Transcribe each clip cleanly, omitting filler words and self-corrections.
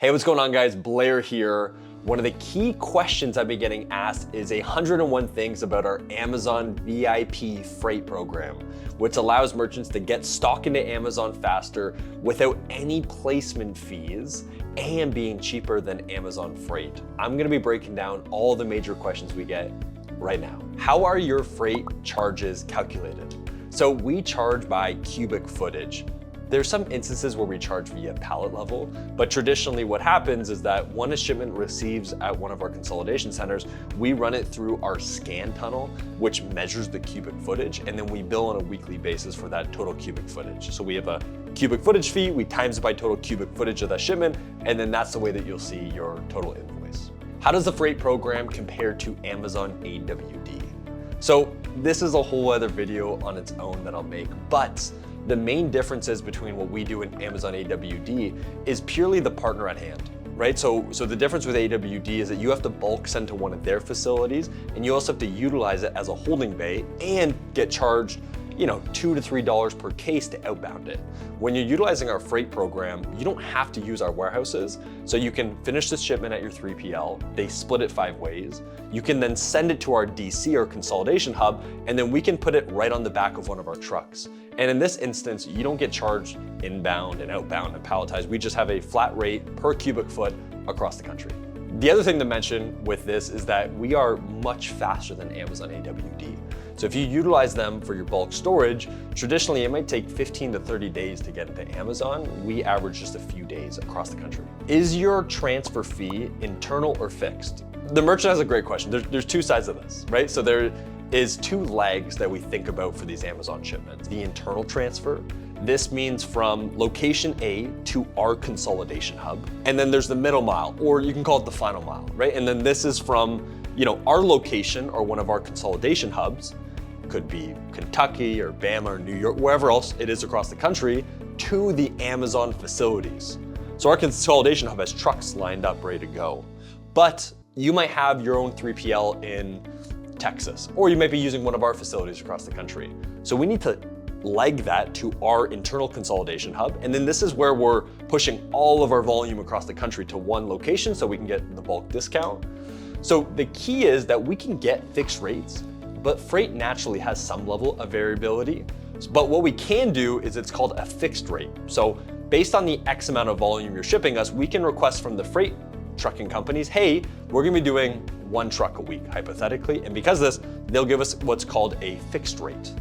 Hey, what's going on guys? Blair here. One of the key questions I've been getting asked is 101 things about our Amazon VIP freight program, which allows merchants to get stock into Amazon faster without any placement fees and being cheaper than Amazon freight. I'm gonna be breaking down all the major questions we get right now. How are your freight charges calculated? So we charge by cubic footage. There's some instances where we charge via pallet level, but traditionally what happens is that when a shipment receives at one of our consolidation centers, we run it through our scan tunnel, which measures the cubic footage, and then we bill on a weekly basis for that total cubic footage. So we have a cubic footage fee, we times it by total cubic footage of that shipment, and then that's the way that you'll see your total invoice. How does the freight program compare to Amazon AWD? So this is a whole other video on its own that I'll make, but the main differences between what we do in Amazon AWD is purely the partner at hand, right? So the difference with AWD is that you have to bulk send to one of their facilities, and you also have to utilize it as a holding bay and get charged, $2 to $3 per case to outbound it. When you're utilizing our freight program, you don't have to use our warehouses. So you can finish the shipment at your 3PL, they split it 5 ways. You can then send it to our DC or consolidation hub, and then we can put it right on the back of one of our trucks. And in this instance, you don't get charged inbound and outbound and palletized. We just have a flat rate per cubic foot across the country. The other thing to mention with this is that we are much faster than Amazon AWD. So if you utilize them for your bulk storage, traditionally it might take 15 to 30 days to get into Amazon. We average just a few days across the country. Is your transfer fee internal or fixed? The merchant has a great question. There's two sides of this, right? So there is 2 legs that we think about for these Amazon shipments. The internal transfer. This means from location A to our consolidation hub. And then there's the middle mile, or you can call it the final mile, right? And then this is from our location or one of our consolidation hubs, could be Kentucky or Bama or New York, wherever else it is across the country, to the Amazon facilities. So our consolidation hub has trucks lined up ready to go. But you might have your own 3PL in Texas, or you might be using one of our facilities across the country. So we need to leg that to our internal consolidation hub. And then this is where we're pushing all of our volume across the country to one location so we can get the bulk discount. So the key is that we can get fixed rates, but freight naturally has some level of variability. But what we can do is it's called a fixed rate. So based on the X amount of volume you're shipping us, we can request from the freight trucking companies, hey, we're gonna be doing 1 truck a week, hypothetically. And because of this, they'll give us what's called a fixed rate.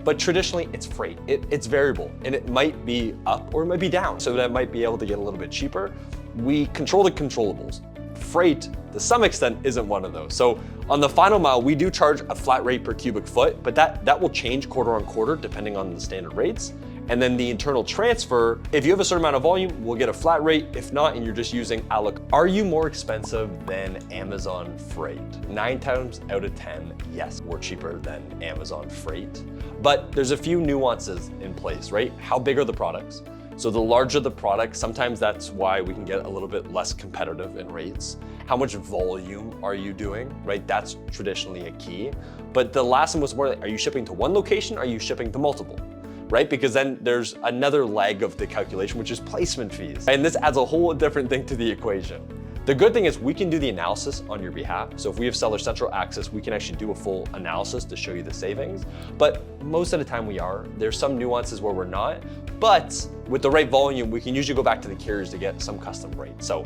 But traditionally, it's freight. It's variable, and it might be up or it might be down. So that might be able to get a little bit cheaper. We control the controllables. Freight, to some extent, isn't one of those. So on the final mile, we do charge a flat rate per cubic foot, but that will change quarter on quarter depending on the standard rates. And then the internal transfer, if you have a certain amount of volume, we'll get a flat rate. If not, and you're just using a la carte. Are you more expensive than Amazon freight? 9 times out of 10, yes, we're cheaper than Amazon freight. But there's a few nuances in place, right? How big are the products? So the larger the product, sometimes that's why we can get a little bit less competitive in rates. How much volume are you doing, right? That's traditionally a key. But the last one was more like, are you shipping to one location? Or are you shipping to multiple? Right? Because then there's another leg of the calculation, which is placement fees. And this adds a whole different thing to the equation. The good thing is we can do the analysis on your behalf. So if we have Seller Central access, we can actually do a full analysis to show you the savings. But most of the time we are. There's some nuances where we're not. But with the right volume, we can usually go back to the carriers to get some custom rates. So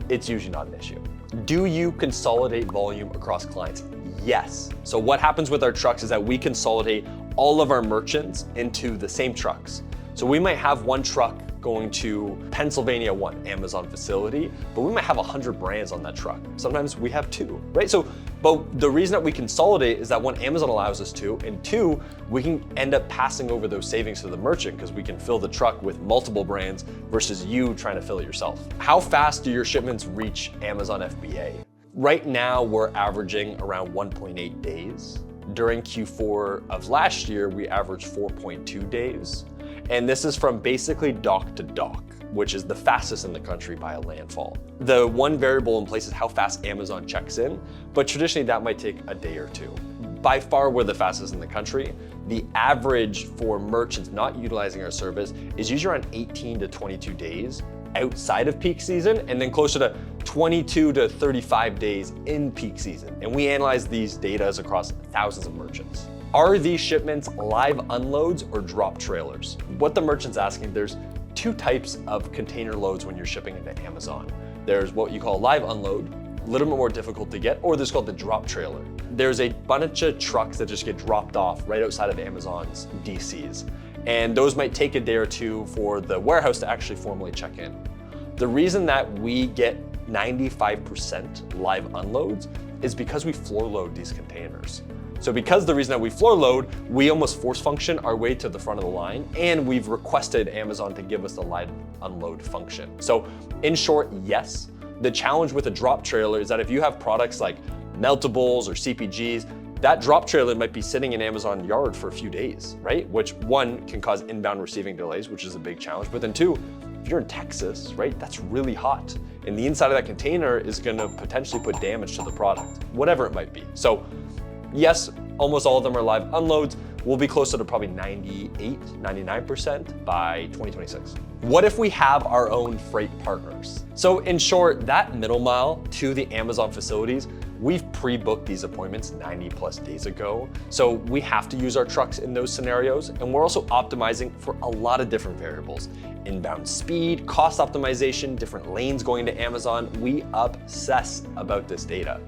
it's usually not an issue. Do you consolidate volume across clients? Yes. So what happens with our trucks is that we consolidate all of our merchants into the same trucks. So we might have one truck going to Pennsylvania, one Amazon facility, but we might have 100 brands on that truck. Sometimes we have 2, right? But the reason that we consolidate is that 1, Amazon allows us to, and 2, we can end up passing over those savings to the merchant because we can fill the truck with multiple brands versus you trying to fill it yourself. How fast do your shipments reach Amazon FBA? Right now, we're averaging around 1.8 days. During Q4 of last year, we averaged 4.2 days. And this is from basically dock to dock, which is the fastest in the country by a landfall. The one variable in place is how fast Amazon checks in, but traditionally that might take a day or 2. By far, we're the fastest in the country. The average for merchants not utilizing our service is usually around 18 to 22 days outside of peak season, and then closer to 22 to 35 days in peak season. And we analyze these data across thousands of merchants. Are these shipments live unloads or drop trailers? What the merchant's asking, there's two types of container loads when you're shipping into Amazon. There's what you call live unload, a little bit more difficult to get, or there's called the drop trailer. There's a bunch of trucks that just get dropped off right outside of Amazon's DCs. And those might take a day or two for the warehouse to actually formally check in. The reason that we get 95% live unloads is because we floor load these containers. So because the reason that we floor load, we almost force function our way to the front of the line, and we've requested Amazon to give us the live unload function. So in short, yes. The challenge with a drop trailer is that if you have products like meltables or CPGs, that drop trailer might be sitting in Amazon yard for a few days, right? Which one can cause inbound receiving delays, which is a big challenge. But then two, if you're in Texas, right, that's really hot. And the inside of that container is gonna potentially put damage to the product, whatever it might be. So yes, almost all of them are live unloads. We'll be closer to probably 98, 99% by 2026. What if we have our own freight partners? So in short, that middle mile to the Amazon facilities, we've pre-booked these appointments 90 plus days ago. So we have to use our trucks in those scenarios. And we're also optimizing for a lot of different variables. Inbound speed, cost optimization, different lanes going to Amazon. We obsess about this data.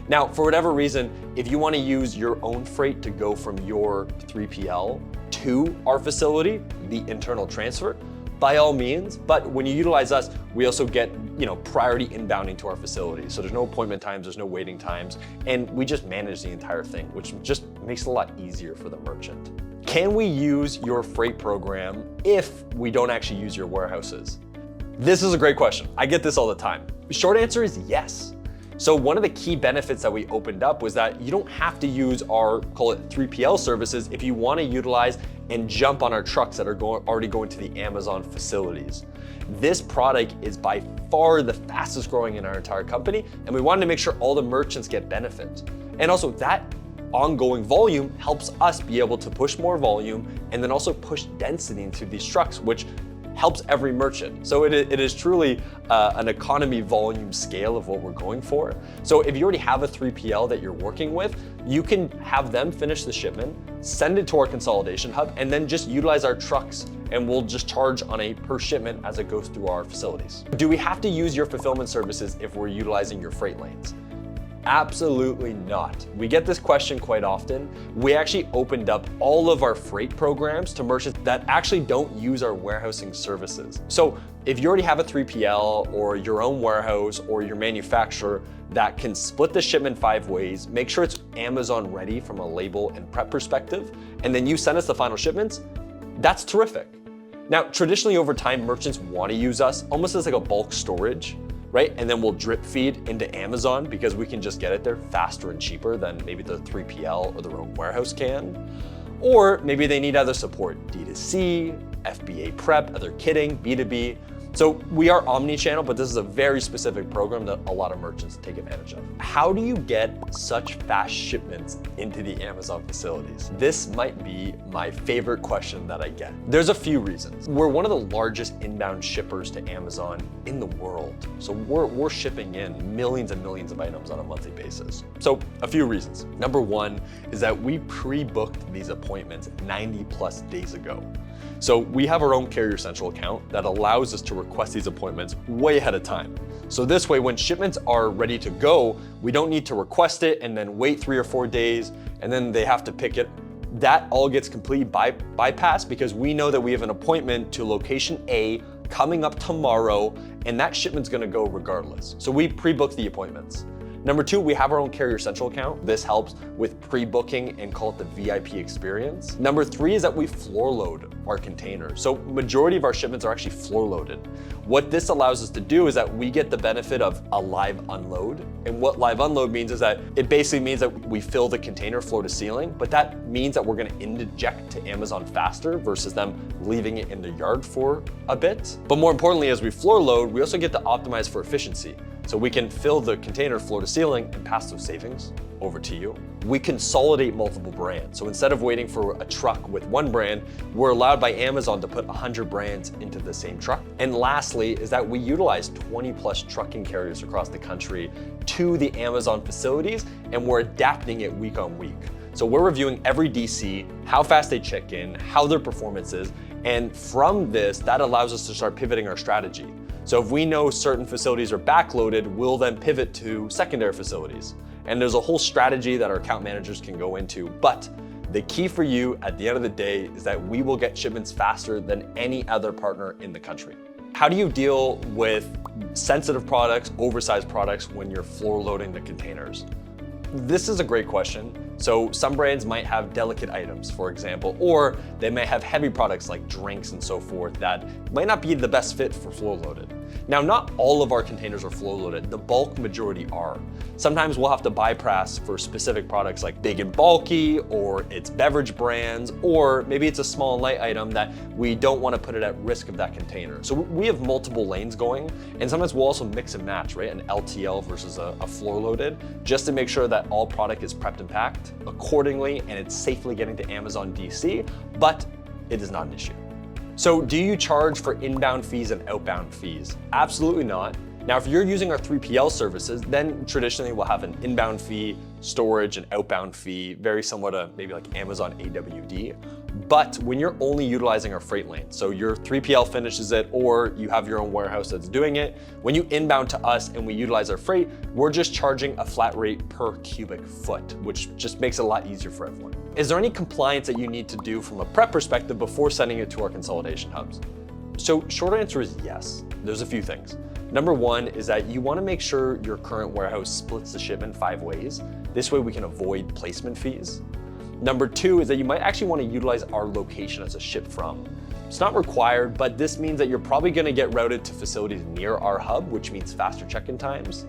Now, for whatever reason, if you want to use your own freight to go from your 3PL to our facility, the internal transfer, by all means. But when you utilize us, we also get priority inbounding to our facility. So there's no appointment times, there's no waiting times, and we just manage the entire thing, which just makes it a lot easier for the merchant. Can we use your freight program if we don't actually use your warehouses? This is a great question. I get this all the time. The short answer is yes. So one of the key benefits that we opened up was that you don't have to use our, call it 3PL services, if you want to utilize and jump on our trucks that are already going to the Amazon facilities. This product is by far the fastest growing in our entire company, and we wanted to make sure all the merchants get benefit. And also that ongoing volume helps us be able to push more volume and then also push density into these trucks, which helps every merchant. So it is truly an economy volume scale of what we're going for. So if you already have a 3PL that you're working with, you can have them finish the shipment, send it to our consolidation hub, and then just utilize our trucks, and we'll just charge on a per shipment as it goes through our facilities. Do we have to use your fulfillment services if we're utilizing your freight lanes? Absolutely not. We get this question quite often. We actually opened up all of our freight programs to merchants that actually don't use our warehousing services. So if you already have a 3PL or your own warehouse or your manufacturer that can split the shipment 5 ways, make sure it's Amazon ready from a label and prep perspective, and then you send us the final shipments, that's terrific. Now, traditionally over time, merchants want to use us almost as like a bulk storage, right? And then we'll drip feed into Amazon because we can just get it there faster and cheaper than maybe the 3PL or their own warehouse can. Or maybe they need other support, D2C, FBA prep, other kitting, B2B. So we are omni-channel, but this is a very specific program that a lot of merchants take advantage of. How do you get such fast shipments into the Amazon facilities? This might be my favorite question that I get. There's a few reasons. We're one of the largest inbound shippers to Amazon in the world. So we're shipping in millions and millions of items on a monthly basis. So a few reasons. Number one is that we pre-booked these appointments 90 plus days ago. So we have our own Carrier Central account that allows us to request these appointments way ahead of time. So this way, when shipments are ready to go, we don't need to request it and then wait 3 or 4 days and then they have to pick it. That all gets completely bypassed because we know that we have an appointment to location A coming up tomorrow, and that shipment's gonna go regardless. So we pre-book the appointments. Number two, we have our own Carrier Central account. This helps with pre-booking and call it the VIP experience. Number three is that we floor load our containers. So majority of our shipments are actually floor loaded. What this allows us to do is that we get the benefit of a live unload. And what live unload means is that it basically means that we fill the container floor to ceiling, but that means that we're gonna inject to Amazon faster versus them leaving it in the yard for a bit. But more importantly, as we floor load, we also get to optimize for efficiency. So we can fill the container floor to ceiling and pass those savings over to you. We consolidate multiple brands. So instead of waiting for a truck with one brand, we're allowed by Amazon to put 100 brands into the same truck. And lastly is that we utilize 20 plus trucking carriers across the country to the Amazon facilities, and we're adapting it week on week. So we're reviewing every DC, how fast they check in, how their performance is, and from this, that allows us to start pivoting our strategy. So if we know certain facilities are backloaded, we'll then pivot to secondary facilities. And there's a whole strategy that our account managers can go into, but the key for you at the end of the day is that we will get shipments faster than any other partner in the country. How do you deal with sensitive products, oversized products when you're floor loading the containers? This is a great question. So some brands might have delicate items, for example, or they may have heavy products like drinks and so forth that might not be the best fit for floor loaded. Now, not all of our containers are floor loaded. The bulk majority are. Sometimes we'll have to bypass for specific products like big and bulky, or it's beverage brands, or maybe it's a small and light item that we don't want to put it at risk of that container. So we have multiple lanes going, and sometimes we'll also mix and match, right? An LTL versus a floor loaded, just to make sure that all product is prepped and packed accordingly and it's safely getting to Amazon DC, but it is not an issue. So do you charge for inbound fees and outbound fees? Absolutely not. Now, if you're using our 3PL services, then traditionally we'll have an inbound fee, storage, and outbound fee, very similar to maybe like Amazon AWD. But when you're only utilizing our freight lane, so your 3PL finishes it or you have your own warehouse that's doing it, when you inbound to us and we utilize our freight, we're just charging a flat rate per cubic foot, which just makes it a lot easier for everyone. Is there any compliance that you need to do from a prep perspective before sending it to our consolidation hubs? So short answer is yes. There's a few things. Number one is that you want to make sure your current warehouse splits the shipment 5 ways. This way we can avoid placement fees. Number two is that you might actually want to utilize our location as a ship from. It's not required, but this means that you're probably going to get routed to facilities near our hub, which means faster check-in times.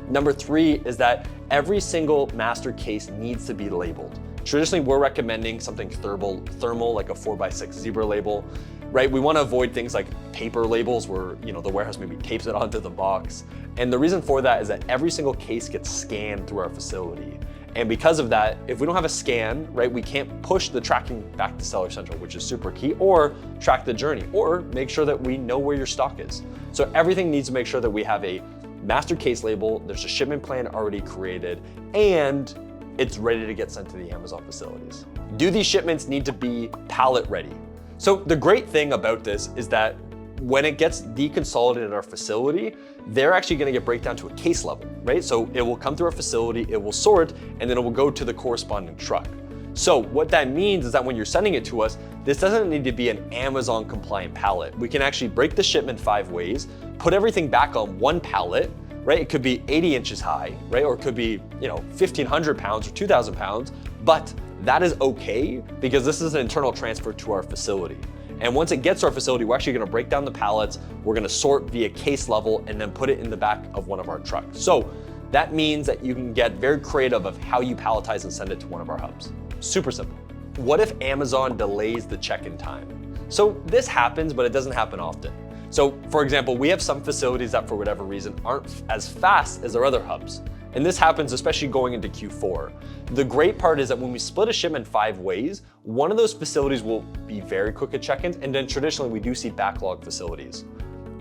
Number three is that every single master case needs to be labeled. Traditionally, we're recommending something thermal like a 4x6 zebra label, right? We want to avoid things like paper labels where, the warehouse maybe tapes it onto the box. And the reason for that is that every single case gets scanned through our facility. And because of that, if we don't have a scan, right, we can't push the tracking back to Seller Central, which is super key, or track the journey, or make sure that we know where your stock is. So everything needs to make sure that we have a master case label, there's a shipment plan already created, and it's ready to get sent to the Amazon facilities. Do these shipments need to be pallet ready? So the great thing about this is that when it gets deconsolidated at our facility, they're actually gonna get break down to a case level, right? So it will come through our facility, it will sort, and then it will go to the corresponding truck. So what that means is that when you're sending it to us, this doesn't need to be an Amazon compliant pallet. We can actually break the shipment 5 ways, put everything back on one pallet, right? It could be 80 inches high, right? Or it could be, 1,500 pounds or 2,000 pounds, but that is okay because this is an internal transfer to our facility. And once it gets to our facility, we're actually gonna break down the pallets, we're gonna sort via case level, and then put it in the back of one of our trucks. So that means that you can get very creative of how you palletize and send it to one of our hubs. Super simple. What if Amazon delays the check-in time? So this happens, but it doesn't happen often. So for example, we have some facilities that for whatever reason aren't as fast as our other hubs. And this happens especially going into Q4. The great part is that when we split a shipment 5 ways, one of those facilities will be very quick at check-ins, and then traditionally we do see backlog facilities.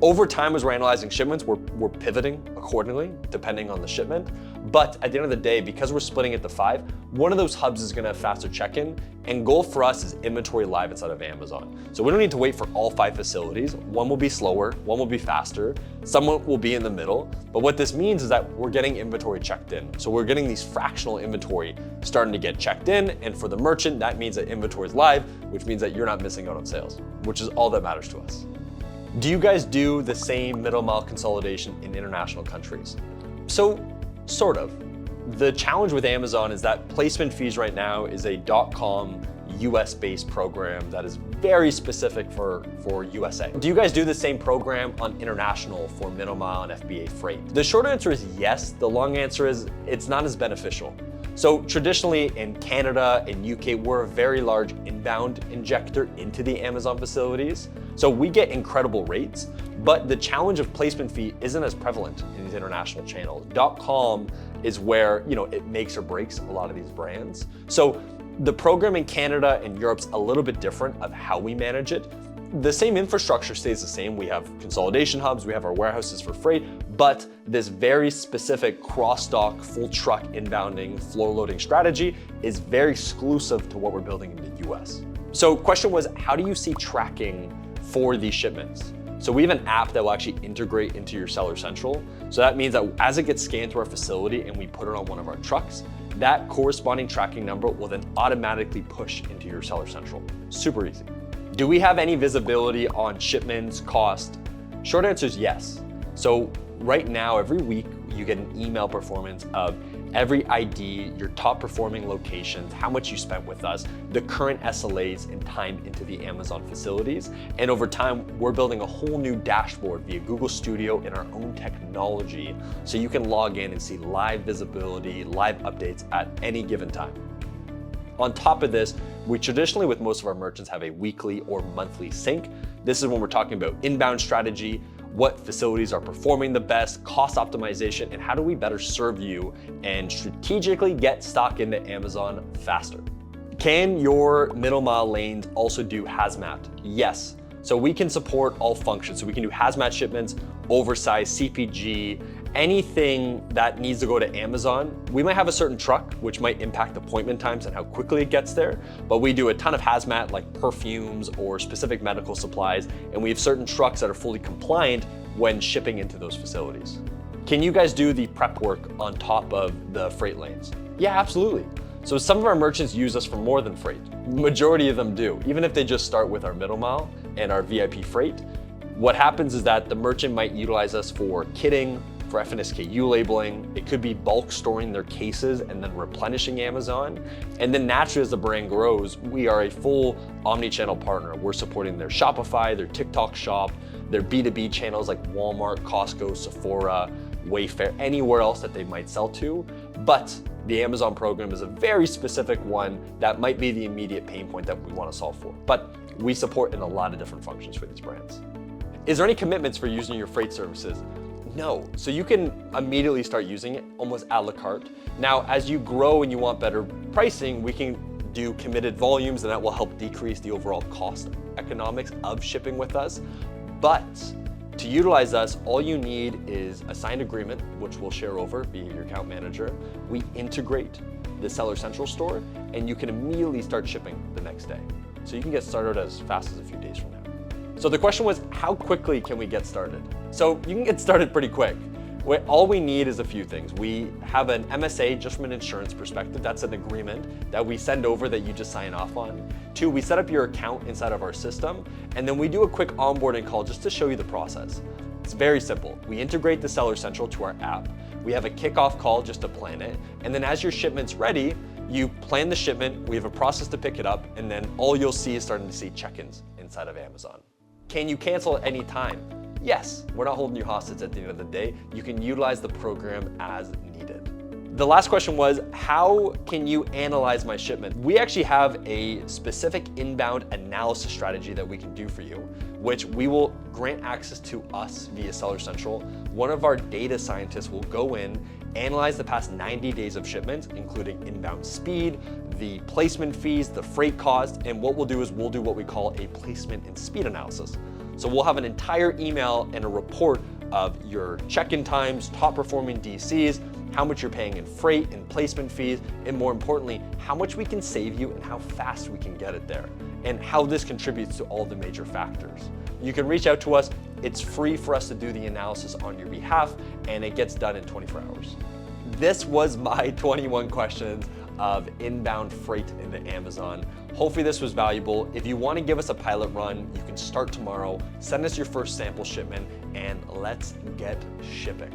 Over time, as we're analyzing shipments, we're pivoting accordingly, depending on the shipment. But at the end of the day, because we're splitting it to 5, one of those hubs is gonna have faster check-in, and goal for us is inventory live inside of Amazon. So we don't need to wait for all 5 facilities. One will be slower, one will be faster, some will be in the middle. But what this means is that we're getting inventory checked in. So we're getting these fractional inventory starting to get checked in, and for the merchant, that means that inventory is live, which means that you're not missing out on sales, which is all that matters to us. Do you guys do the same middle mile consolidation in international countries? So, sort of. The challenge with Amazon is that placement fees right now is a .com US-based program that is very specific for USA. Do you guys do the same program on international for middle mile and FBA freight? The short answer is yes. The long answer is it's not as beneficial. So traditionally in Canada and UK, we're a very large inbound injector into the Amazon facilities. So we get incredible rates, But the challenge of placement fee isn't as prevalent in these international channels. .com is where it makes or breaks a lot of these brands. So the program in Canada and Europe's a little bit different of how we manage it. The same infrastructure stays the same. We have consolidation hubs, we have our warehouses for freight, but this very specific cross-dock, full truck inbounding, floor loading strategy is very exclusive to what we're building in the US. So question was, how do you see tracking for these shipments? So we have an app that will actually integrate into your Seller Central. So that means that as it gets scanned to our facility and we put it on one of our trucks, that corresponding tracking number will then automatically push into your Seller Central. Super easy. Do we have any visibility on shipments, cost? Short answer is yes. So right now, every week, you get an email performance of every ID, your top performing locations, how much you spent with us, the current SLAs and time into the Amazon facilities. And over time, we're building a whole new dashboard via Google Studio in our own technology, so you can log in and see live visibility, live updates at any given time. On top of this, we traditionally, with most of our merchants, have a weekly or monthly sync. This is when we're talking about inbound strategy, what facilities are performing the best, cost optimization, and how do we better serve you and strategically get stock into Amazon faster. Can your middle mile lanes also do Hazmat? Yes. So we can support all functions. So we can do Hazmat shipments, oversized, CPG, anything that needs to go to Amazon. We might have a certain truck, which might impact appointment times and how quickly it gets there, but we do a ton of Hazmat like perfumes or specific medical supplies, and we have certain trucks that are fully compliant when shipping into those facilities. Can you guys do the prep work on top of the freight lanes? Yeah, absolutely. So some of our merchants use us for more than freight. Majority of them do, even if they just start with our middle mile and our VIP freight. What happens is that the merchant might utilize us for kitting, for FNSKU labeling. It could be bulk storing their cases and then replenishing Amazon. And then naturally, as the brand grows, we are a full omni-channel partner. We're supporting their Shopify, their TikTok shop, their B2B channels like Walmart, Costco, Sephora, Wayfair, anywhere else that they might sell to. But the Amazon program is a very specific one that might be the immediate pain point that we want to solve for. But we support in a lot of different functions for these brands. Is there any commitments for using your freight services? No. So you can immediately start using it almost a la carte. Now, as you grow and you want better pricing, we can do committed volumes, and that will help decrease the overall cost economics of shipping with us. But to utilize us, all you need is a signed agreement, which we'll share over via your account manager. We integrate the Seller Central store, and you can immediately start shipping the next day. So you can get started as fast as a few days from now. So the question was, how quickly can we get started? So you can get started pretty quick. All we need is a few things. We have an MSA just from an insurance perspective. That's an agreement that we send over that you just sign off on. 2, we set up your account inside of our system, and then we do a quick onboarding call just to show you the process. It's very simple. We integrate the Seller Central to our app. We have a kickoff call just to plan it. And then as your shipment's ready, you plan the shipment, we have a process to pick it up, and then all you'll see is starting to see check-ins inside of Amazon. Can you cancel at any time? Yes, we're not holding you hostage at the end of the day. You can utilize the program as needed. The last question was, how can you analyze my shipment? We actually have a specific inbound analysis strategy that we can do for you, which we will grant access to us via Seller Central. One of our data scientists will go in, analyze the past 90 days of shipments, including inbound speed, the placement fees, the freight cost, and what we'll do is we'll do what we call a placement and speed analysis. So we'll have an entire email and a report of your check-in times, top performing DCs, how much you're paying in freight and placement fees, and more importantly, how much we can save you and how fast we can get it there, and how this contributes to all the major factors. You can reach out to us. It's free for us to do the analysis on your behalf, and it gets done in 24 hours. This was my 21 questions of inbound freight into Amazon. Hopefully this was valuable. If you want to give us a pilot run, you can start tomorrow. Send us your first sample shipment, and let's get shipping.